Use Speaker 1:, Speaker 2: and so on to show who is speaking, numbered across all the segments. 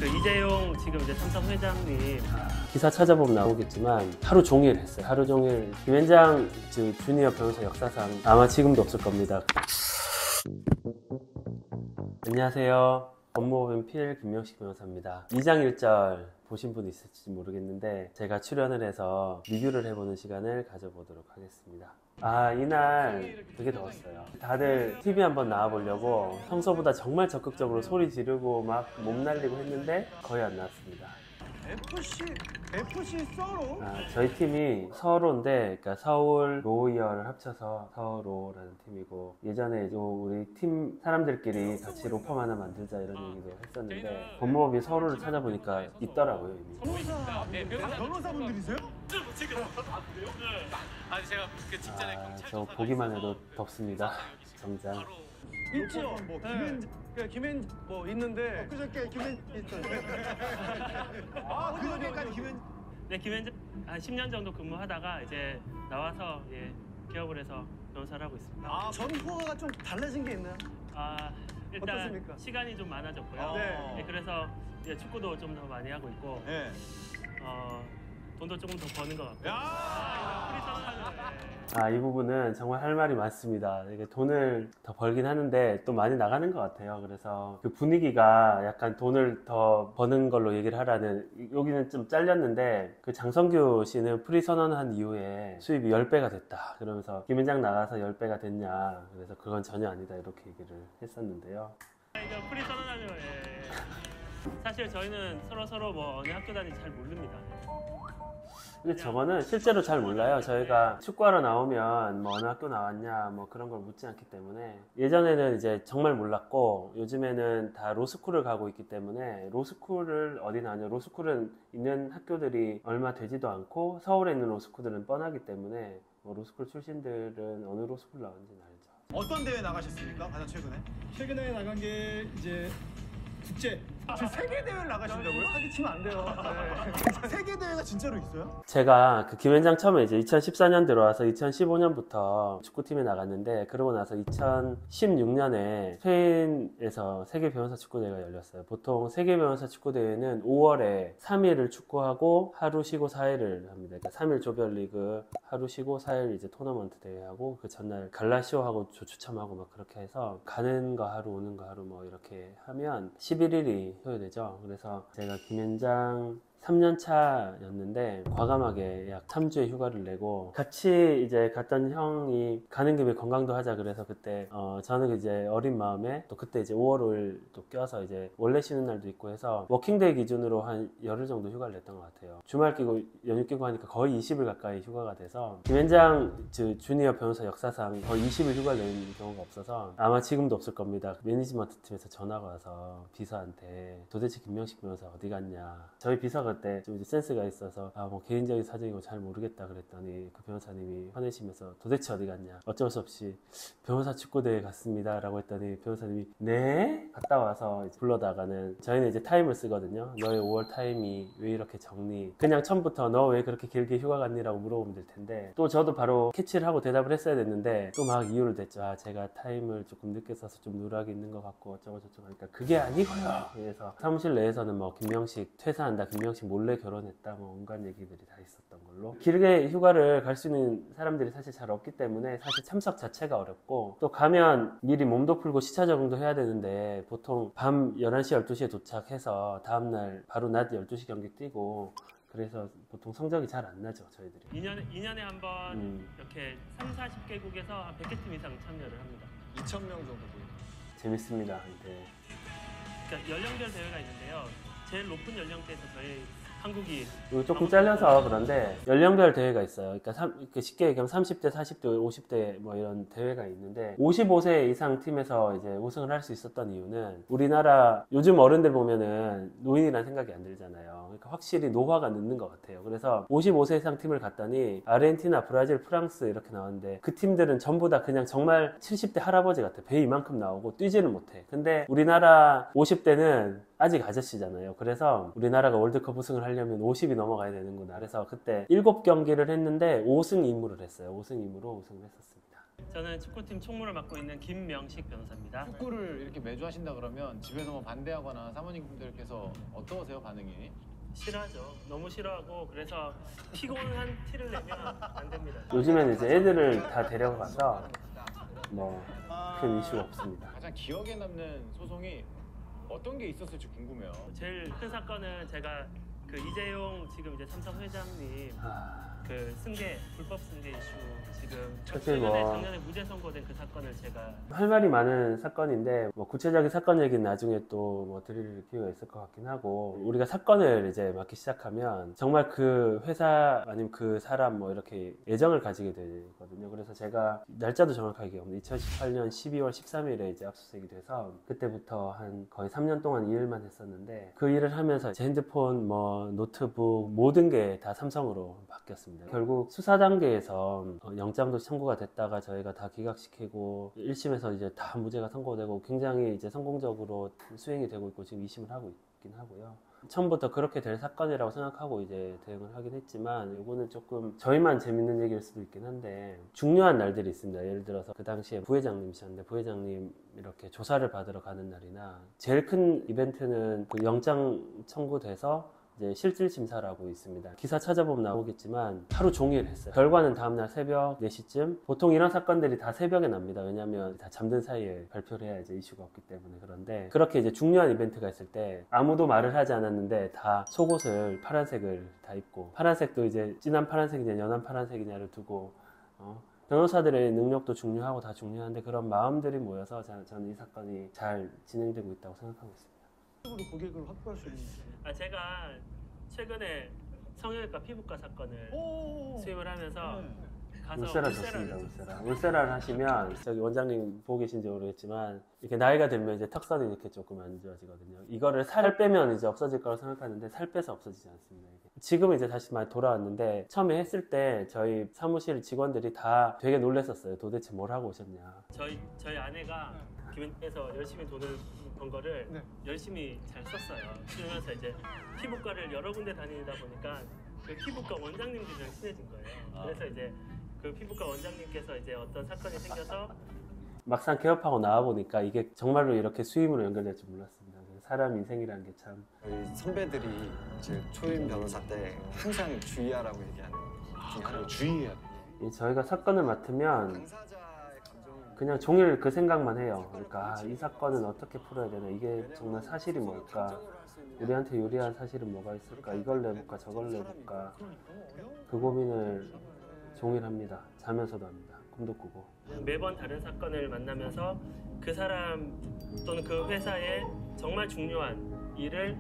Speaker 1: 그 이재용 지금 이제 삼성 회장님 기사 찾아보면 나오겠지만 하루 종일 했어요. 하루 종일 김현장 주니어 변호사 역사상 아마 지금도 없을 겁니다. 안녕하세요. 법무법인 PL 김명식 변호사입니다. 2장 1절 보신 분 있을지 모르겠는데 제가 출연을 해서 리뷰를 해보는 시간을 가져보도록 하겠습니다. 이날 되게 더웠어요. 다들 TV 한번 나와보려고 평소보다 정말 적극적으로 소리 지르고 막 몸 날리고 했는데 거의 안 나왔습니다.
Speaker 2: FC 서로?
Speaker 1: 저희 팀이 서로인데, 그러니까 서울 로이어를 합쳐서 서로라는 팀이고, 예전에 우리 팀 사람들끼리 같이 로펌 하나 만들자 이런 얘기도 했었는데, 법무법인 서로를 찾아보니까 있더라고요, 이미.
Speaker 2: 변호사분들이세요?
Speaker 3: 제가 그 직전에
Speaker 1: 저 보기만 해도 덥습니다. 정장.
Speaker 2: 있죠. 김현 뭐 있는데.
Speaker 4: 그저께 김현 있어요. 그저께까지 김현.
Speaker 1: 네, 김현장 한 10년 정도 근무하다가 이제 나와서 개업을 해서 변호사를 하고 있습니다.
Speaker 2: 전후가 좀 달라진 게 있나요?
Speaker 1: 일단
Speaker 2: 어떻습니까?
Speaker 1: 시간이 좀 많아졌고요.
Speaker 2: 네.
Speaker 1: 그래서 이제 축구도 좀 더 많이 하고 있고,
Speaker 2: 네.
Speaker 1: 돈도 조금 더 버는 것 같고.
Speaker 2: 야!
Speaker 1: 이 부분은 정말 할 말이 많습니다. 이게 돈을 더 벌긴 하는데 또 많이 나가는 것 같아요. 그래서 그 분위기가 약간 돈을 더 버는 걸로 얘기를 하라는, 여기는 좀 잘렸는데 그 장성규 씨는 프리 선언한 이후에 수입이 10배가 됐다. 그러면서 김현장 나가서 10배가 됐냐. 그래서 그건 전혀 아니다. 이렇게 얘기를 했었는데요. 이거 프리 선언하면 사실 저희는 서로 뭐 어느 학교 다니는지 잘 모릅니다. 근데 저거는 실제로 잘 몰라요. 저희가 축구하러 나오면 뭐 어느 학교 나왔냐 뭐 그런 걸 묻지 않기 때문에, 예전에는 이제 정말 몰랐고 요즘에는 다 로스쿨을 가고 있기 때문에 로스쿨을 어디 나왔냐, 로스쿨은 있는 학교들이 얼마 되지도 않고 서울에 있는 로스쿨들은 뻔하기 때문에 뭐 로스쿨 출신들은 어느 로스쿨 나왔는지는 알죠.
Speaker 4: 어떤 대회 나가셨습니까? 가장 최근에?
Speaker 2: 최근에 나간 게 이제 국제.
Speaker 4: 지금 세계 대회를 나가신다고요?
Speaker 2: 사기치면 안 돼요.
Speaker 4: 세계 대회가 진짜로 있어요?
Speaker 1: 제가 그 김현장 처음에 이제 2014년 들어와서 2015년부터 축구팀에 나갔는데, 그러고 나서 2016년에 스페인에서 세계 변호사 축구대회가 열렸어요. 보통 세계 변호사 축구대회는 5월에 3일을 축구하고 하루 쉬고 4일을 합니다. 그러니까 3일 조별리그 하루 쉬고 4일 이제 토너먼트 대회하고, 그 전날 갈라쇼하고 조추첨하고 막 그렇게 해서 가는 거 하루 오는 거 하루 뭐 이렇게 하면 11일이 소요되죠. 그래서 제가 김현장 3년 차였는데 과감하게 약 3주의 휴가를 내고, 같이 이제 갔던 형이 가는 김에 관광도 하자 그래서 그때 저는 이제 어린 마음에 또 그때 이제 5월 5일 또 껴서 이제 원래 쉬는 날도 있고 해서 워킹데이 기준으로 한 열흘 정도 휴가를 냈던 것 같아요. 주말 끼고 연휴 끼고 하니까 거의 20일 가까이 휴가가 돼서, 김현장 주니어 변호사 역사상 거의 20일 휴가를 낸 경우가 없어서 아마 지금도 없을 겁니다. 매니지먼트 팀에서 전화가 와서 비서한테 도대체 김명식 변호사 어디 갔냐. 저희 비서가 그때 좀 이제 센스가 있어서 뭐 개인적인 사정이고 잘 모르겠다 그랬더니 그 변호사님이 화내시면서 도대체 어디 갔냐. 어쩔 수 없이 변호사 축구대회 갔습니다 라고 했더니 변호사님이 네? 갔다 와서 이제 불러다가는, 저희는 이제 타임을 쓰거든요. 너의 5월 타임이 왜 이렇게 적니? 그냥 처음부터 너 왜 그렇게 길게 휴가 갔니? 라고 물어보면 될 텐데, 또 저도 바로 캐치를 하고 대답을 했어야 됐는데 또 막 이유를 댔죠. 제가 타임을 조금 늦게 써서 좀 누락이 있는 것 같고 어쩌고 저쩌고 하니까 그게 아니고요. 그래서 사무실 내에서는 뭐 김명식 퇴사한다, 김명식 몰래 결혼했다, 뭐 온갖 얘기들이 다 있었던 걸로. 길게 휴가를 갈 수 있는 사람들이 사실 잘 없기 때문에 사실 참석 자체가 어렵고, 또 가면 미리 몸도 풀고 시차 적응도 해야 되는데 보통 밤 11시 12시에 도착해서 다음날 바로 낮 12시 경기 뛰고, 그래서 보통 성적이 잘 안 나죠, 저희들이. 2년에 한 번 이렇게 3, 40개국에서 한 100개 팀 이상 참여를 합니다.
Speaker 2: 2,000명 정도.
Speaker 1: 재밌습니다. 네.
Speaker 3: 그러니까 연령별 대회가 있는데요. 제일 높은 연령대에서 저희 한국이
Speaker 1: 이거 조금 잘려서 그런데 연령별 대회가 있어요. 그러니까 쉽게 얘기하면 30대, 40대, 50대 뭐 이런 대회가 있는데, 55세 이상 팀에서 이제 우승을 할 수 있었던 이유는, 우리나라 요즘 어른들 보면은 노인이라는 생각이 안 들잖아요. 그러니까 확실히 노화가 늦는 것 같아요. 그래서 55세 이상 팀을 갔더니 아르헨티나, 브라질, 프랑스 이렇게 나왔는데, 그 팀들은 전부 다 그냥 정말 70대 할아버지 같아. 배 이만큼 나오고 뛰지는 못해. 근데 우리나라 50대는 아직 아저씨잖아요. 그래서 우리나라가 월드컵 우승을 하려면 50이 넘어가야 되는구나. 그래서 그때 7경기를 했는데 5승 2무를 했어요. 5승 2무로 우승을 했었습니다.
Speaker 3: 저는 축구팀 총무를 맡고 있는 김명식 변호사입니다.
Speaker 5: 축구를 이렇게 매주 하신다 그러면 집에서 뭐 반대하거나 사모님들께서 어떠세요, 반응이?
Speaker 3: 싫어하죠. 너무 싫어하고 그래서 피곤한 티를 내면 안 됩니다.
Speaker 1: 요즘에는 이제 애들을 다 데려가서 뭐 큰 이슈가 없습니다.
Speaker 5: 가장 기억에 남는 소송이 어떤 게 있었을지 궁금해요.
Speaker 3: 제일 큰 사건은 제가 그 이재용 지금 이제 삼성 회장님 그 승계 불법 승계 이슈 지금
Speaker 1: 사실
Speaker 3: 최근에
Speaker 1: 뭐
Speaker 3: 작년에 무죄 선고된 그 사건을 제가
Speaker 1: 할 말이 많은 사건인데 뭐 구체적인 사건 얘기는 나중에 또 뭐 드릴 기회가 있을 것 같긴 하고 우리가 사건을 이제 맡기 시작하면 정말 그 회사 아니면 그 사람 뭐 이렇게 애정을 가지게 되거든요. 그래서 제가 날짜도 정확하게 기억합니다. 2018년 12월 13일에 이제 압수수색이 돼서 그때부터 한 거의 3년 동안 이 일만 했었는데 그 일을 하면서 제 핸드폰 뭐 노트북 모든 게 다 삼성으로 바뀌었습니다. 결국 수사 단계에서 영장도 청구가 됐다가 저희가 다 기각시키고 1심에서 이제 다 무죄가 선고되고 굉장히 이제 성공적으로 수행이 되고 있고 지금 2심을 하고 있긴 하고요. 처음부터 그렇게 될 사건이라고 생각하고 이제 대응을 하긴 했지만 이거는 조금 저희만 재밌는 얘기일 수도 있긴 한데 중요한 날들이 있습니다. 예를 들어서 그 당시에 부회장님이셨는데 부회장님 이렇게 조사를 받으러 가는 날이나 제일 큰 이벤트는 그 영장 청구돼서 이제 실질 심사라고 있습니다. 기사 찾아보면 나오겠지만 하루 종일 했어요. 결과는 다음날 새벽 4시쯤. 보통 이런 사건들이 다 새벽에 납니다. 왜냐하면 다 잠든 사이에 발표를 해야 이제 이슈가 없기 때문에. 그런데 그렇게 이제 중요한 이벤트가 있을 때 아무도 말을 하지 않았는데 다 속옷을 파란색을 다 입고 파란색도 이제 진한 파란색이냐 연한 파란색이냐를 두고 변호사들의 능력도 중요하고 다 중요한데 그런 마음들이 모여서 저는 이 사건이 잘 진행되고 있다고 생각하고 있습니다.
Speaker 2: 고객을 확보할 수 있는.
Speaker 3: 제가 최근에 성형외과 피부과 사건을
Speaker 2: 오.
Speaker 3: 수임을 하면서 가서
Speaker 1: 울세라 좋습니다. 울세라를 하시면 저기 원장님 보고 계신지 모르겠지만 이렇게 나이가 들면 이제 턱선이 이렇게 조금 안 좋아지거든요. 이거를 살 빼면 이제 없어질 거라고 생각하는데 살 빼서 없어지지 않습니다. 이게. 지금은 이제 다시 많이 돌아왔는데 처음에 했을 때 저희 사무실 직원들이 다 되게 놀랐었어요. 도대체 뭘 하고 오셨냐.
Speaker 3: 저희 아내가 김현에서 열심히 돈을 번 거를
Speaker 2: 네.
Speaker 3: 열심히 잘 썼어요. 그러면서 이제 피부과를 여러 군데 다니다 보니까 그 피부과 원장님들이랑 친해진 거예요. 그래서 이제 그 피부과 원장님께서 이제 어떤 사건이 생겨서
Speaker 1: 막상 개업하고 나와 보니까 이게 정말로 이렇게 수임으로 연결될 줄 몰랐습니다. 사람 인생이라는 게 참.
Speaker 6: 저희 선배들이 이제 초임 변호사 때 항상 주의하라고 얘기하는 것 중에 하나가
Speaker 5: 주의해야 돼.
Speaker 1: 저희가 사건을 맡으면
Speaker 6: 당사자의 감정을
Speaker 1: 그냥 종일 그 생각만 해요. 그러니까 이 사건은 어떻게 풀어야 되나, 이게 정말 사실이 뭘까,
Speaker 6: 감정을 할수 있는
Speaker 1: 우리한테 유리한 사실은 뭐가 있을까, 이걸 내볼까 저걸 내볼까, 그 고민을 종일 합니다. 자면서도 합니다. 꿈도 꾸고.
Speaker 3: 매번 다른 사건을 만나면서 그 사람 또는 그 회사의 정말 중요한 일을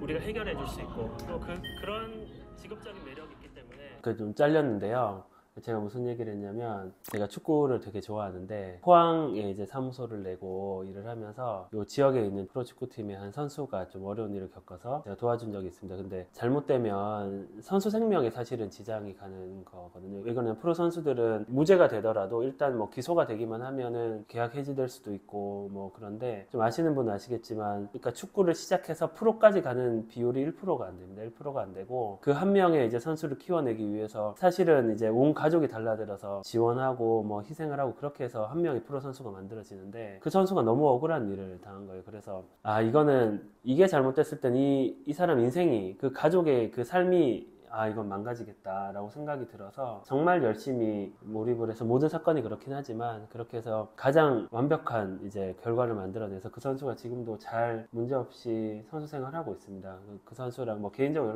Speaker 3: 우리가 해결해 줄 수 있고 또 그런 직업적인 매력이 있기 때문에
Speaker 1: 그 좀 잘렸는데요. 제가 무슨 얘기를 했냐면 제가 축구를 되게 좋아하는데 포항에 이제 사무소를 내고 일을 하면서 이 지역에 있는 프로축구팀의 한 선수가 좀 어려운 일을 겪어서 제가 도와준 적이 있습니다. 근데 잘못되면 선수 생명에 사실은 지장이 가는 거거든요. 왜 그러냐면 프로 선수들은 무죄가 되더라도 일단 뭐 기소가 되기만 하면은 계약 해지될 수도 있고 뭐 그런데 좀 아시는 분은 아시겠지만 그러니까 축구를 시작해서 프로까지 가는 비율이 1%가 안 됩니다. 1%가 안 되고 그 한 명의 이제 선수를 키워내기 위해서 사실은 이제 온 가족이 달라들어서 지원하고 뭐 희생을 하고 그렇게 해서 한 명의 프로 선수가 만들어지는데 그 선수가 너무 억울한 일을 당한 거예요. 그래서 이거는 이게 잘못됐을 땐 이 사람 인생이 그 가족의 그 삶이 이건 망가지겠다라고 생각이 들어서 정말 열심히 몰입을 해서 모든 사건이 그렇긴 하지만 그렇게 해서 가장 완벽한 이제 결과를 만들어내서 그 선수가 지금도 잘 문제없이 선수 생활을 하고 있습니다. 그 선수랑 뭐 개인적으로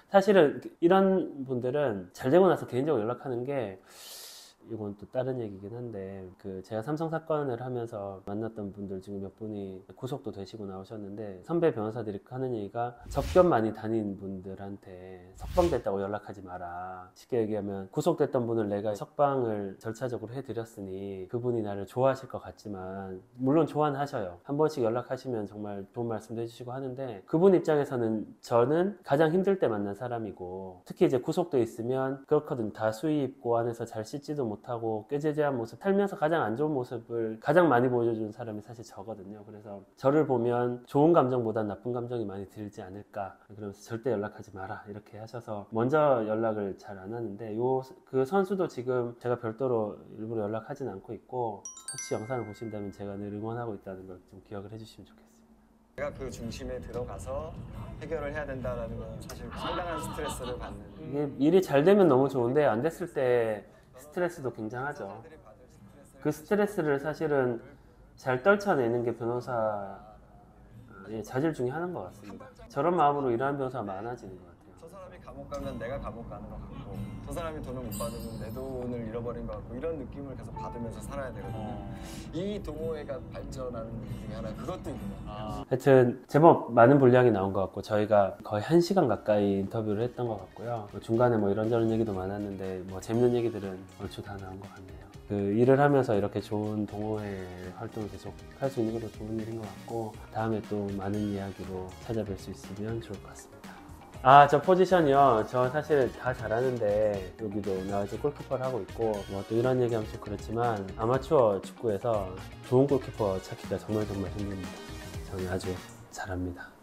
Speaker 1: 사실은 이런 분들은 잘 되고 나서 개인적으로 연락하는 게 이건 또 다른 얘기긴 한데 제가 삼성 사건을 하면서 만났던 분들 중에 몇 분이 구속도 되시고 나오셨는데 선배 변호사들이 하는 얘기가 접견 많이 다닌 분들한테 석방됐다고 연락하지 마라. 쉽게 얘기하면 구속됐던 분을 내가 석방을 절차적으로 해드렸으니 그분이 나를 좋아하실 것 같지만 물론 좋아는 하셔요. 한 번씩 연락하시면 정말 좋은 말씀도 해주시고 하는데 그분 입장에서는 저는 가장 힘들 때 만난 사람이고 특히 이제 구속돼 있으면 그렇거든. 다 수위 입고 안에서 잘 씻지도 못하고 꾀죄죄한 모습, 살면서 가장 안 좋은 모습을 가장 많이 보여주는 사람이 사실 저거든요. 그래서 저를 보면 좋은 감정보다 나쁜 감정이 많이 들지 않을까, 그러면서 절대 연락하지 마라 이렇게 하셔서 먼저 연락을 잘 안 하는데, 그 선수도 지금 제가 별도로 일부러 연락하진 않고 있고, 혹시 영상을 보신다면 제가 늘 응원하고 있다는 걸 좀 기억을 해주시면 좋겠습니다.
Speaker 6: 내가 그 중심에 들어가서 해결을 해야 된다는 건 사실 상당한 스트레스를 받는.
Speaker 1: 이게 일이 잘 되면 너무 좋은데 안 됐을 때 스트레스도 굉장하죠. 그 스트레스를 사실은 잘 떨쳐내는 게 변호사의 자질 중에 하나인 것 같습니다. 저런 마음으로 일하는 변호사가 많아지는 것 같아요.
Speaker 6: 저 사람이 감옥 가면 내가 감옥 가는 것 같고, 저 사람이 돈을 못 받으면 내 돈을 잃어버린 것 같고, 이런 느낌을 계속 받으면서 살아야 되거든요. 이 동호회가 발전하는 것 중에 하나, 그것도 있구나.
Speaker 1: 하여튼 제법 많은 분량이 나온 것 같고, 저희가 거의 1시간 가까이 인터뷰를 했던 것 같고요. 중간에 뭐 이런저런 얘기도 많았는데 뭐 재밌는 얘기들은 얼추 다 나온 것 같네요. 그 일을 하면서 이렇게 좋은 동호회 활동을 계속 할 수 있는 것도 좋은 일인 것 같고, 다음에 또 많은 이야기로 찾아뵐 수 있으면 좋을 것 같습니다. 아, 저 포지션이요. 저 사실 다 잘하는데 여기도 나와서 골키퍼를 하고 있고, 뭐 또 이런 얘기하면 좀 그렇지만 아마추어 축구에서 좋은 골키퍼 찾기가 정말 힘듭니다. 저는 아주 잘합니다.